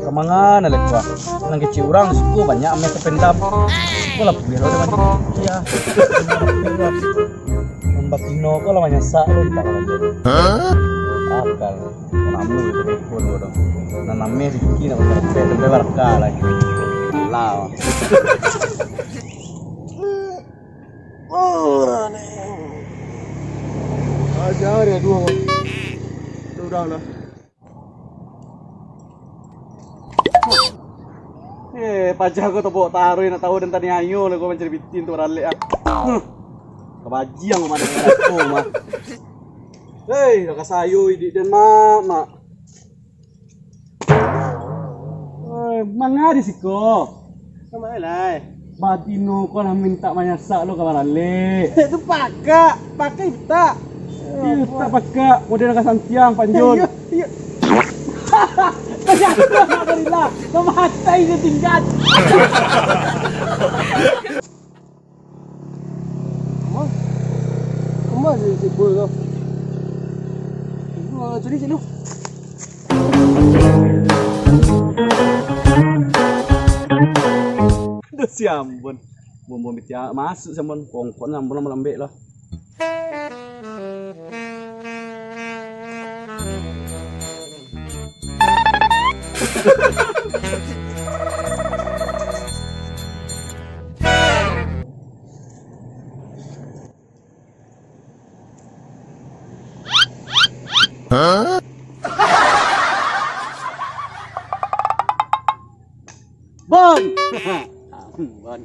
Kemangan alek gua. Nang kecil orang suku banyak ame kependam. Gua lah biro dengan dia. Membatino gua lah banyak sak lu tak kalau. Akal. Namu itu pun gua dong. Naname Riki nak sampai warga lagi. Lah. Oh, neng. Ajar ya dua. Udah lah. Pajak aku tepuk taruh nak tahu dan tani ayo lah gua mencari bitin tu rale ah. Kebaji yang mana aku mah. Hei, dah kasayu di dan mak. Manga di siko. Sama lah. Batino kau lah minta banyak sak lo kabar rale. Itu pakai tak. Tak pakai, model nak santiang panjul. Iya. Pajak aku alhamdulillah. Mematai dia tinggal. Kamu si bul kau. Jadi sini. Dah siambon. Bom bitia masuk siambon kongkon siambon melambek lah. Bon. Bon.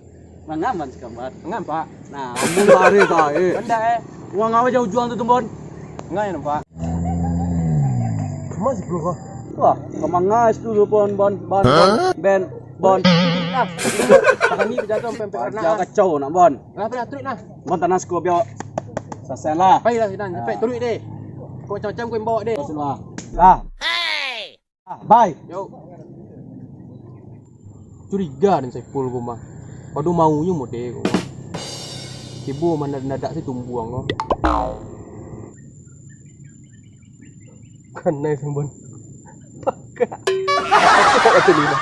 Mangaman sekamar. Ngam pak. Nah, mun lari ta Benda Uang apa jauh jual tu Bon? Ngai nampak. Kamu si bul kau. Wah, kemangas tu Bon. Ben. Bon. Nah, tangan ni berjatuh sampai Jangan karena. kacau nak Bon. Kenapa dah turut nah? Bon tanah sku biar. Selesai lah. Baiklah Sinan, sampai turut deh. Kau macam-macam kau yang bawa deh. Selesai lah. Dah. Bye. Yo. Curiga dan saya full kau mah. Padu maunya mode kau. Tiba mana dadak saya tumbuang kau. Kanai sembun. Pakak. Pakak macam ni lah.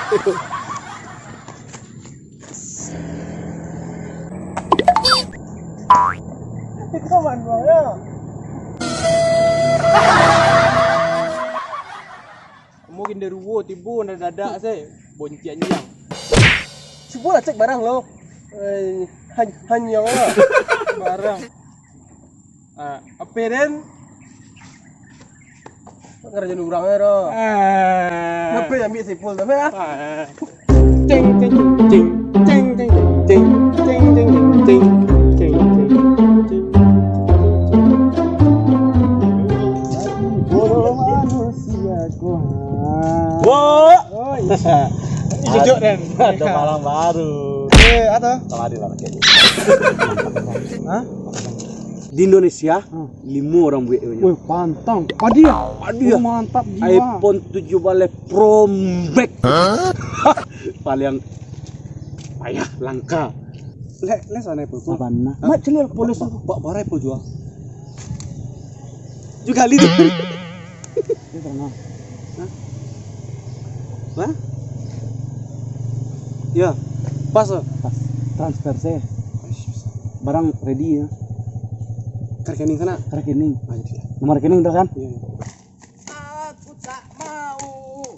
Kawan kau ya. Mungkin dari ruo tiba nak dadak saya boncian yang. Cuba lah cek barang lo. Hanya lah barang. Apa den? Kerja ni orang era. Apa yang ambil sipul tu ah? Ceng ceng ceng ceng ceng ceng ceng ceng ceng ceng ceng. Manusiaku. Wo. Jujur dan ada malam baru. Atau? Sama lah kayak Hah? Di Indonesia 5 orang buat nya. Wih, pantang. Padia. Padia. Mantap jiwa. iPhone 7 balik Pro Max. Paling payah langka. Le sana pun. Abana. Mak celil polis tu. Bak barai pun jual. Juga kali tu. Ini pernah. Hah? Ya. Pas. Transfer saya. Barang ready ya. Rekening sana. Rekening. Nomor rekening dah kan? Iya. Aku tak mau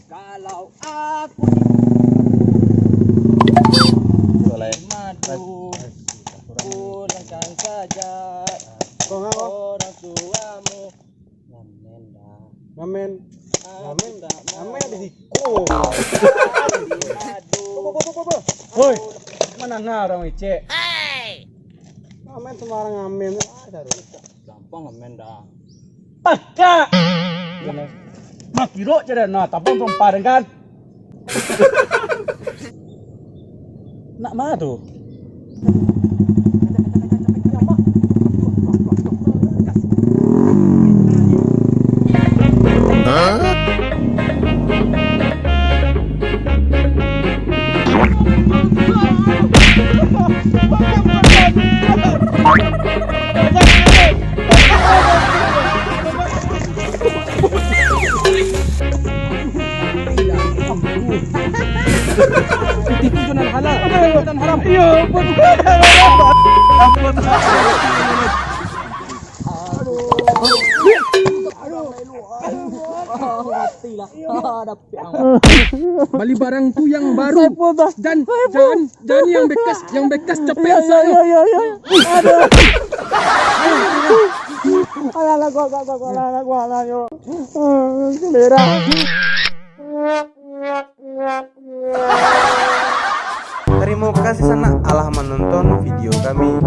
kalau aku boleh madu pulangkan saja orang tuamu. Ngamen. Ngamen di siku. Woi, mana ngarang Ice? Ngamen semarang ngamen. Gampang ngamen dah. Paka. Mak kiro jadi nah, tapi perempuan kan? Nak mana tu? Itu jualan halal. Bukan haram. Iya, Beli barangku yang baru. Dan jangan yang bekas cepet saya. Terima kasih Sana Allah menonton video kami.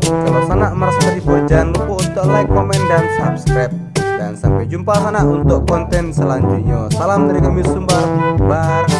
Kalau Sana merasa terhibur, jangan lupa untuk like, komen, dan subscribe. Dan sampai jumpa Sana untuk konten selanjutnya. Salam dari kami Sumbar Bar.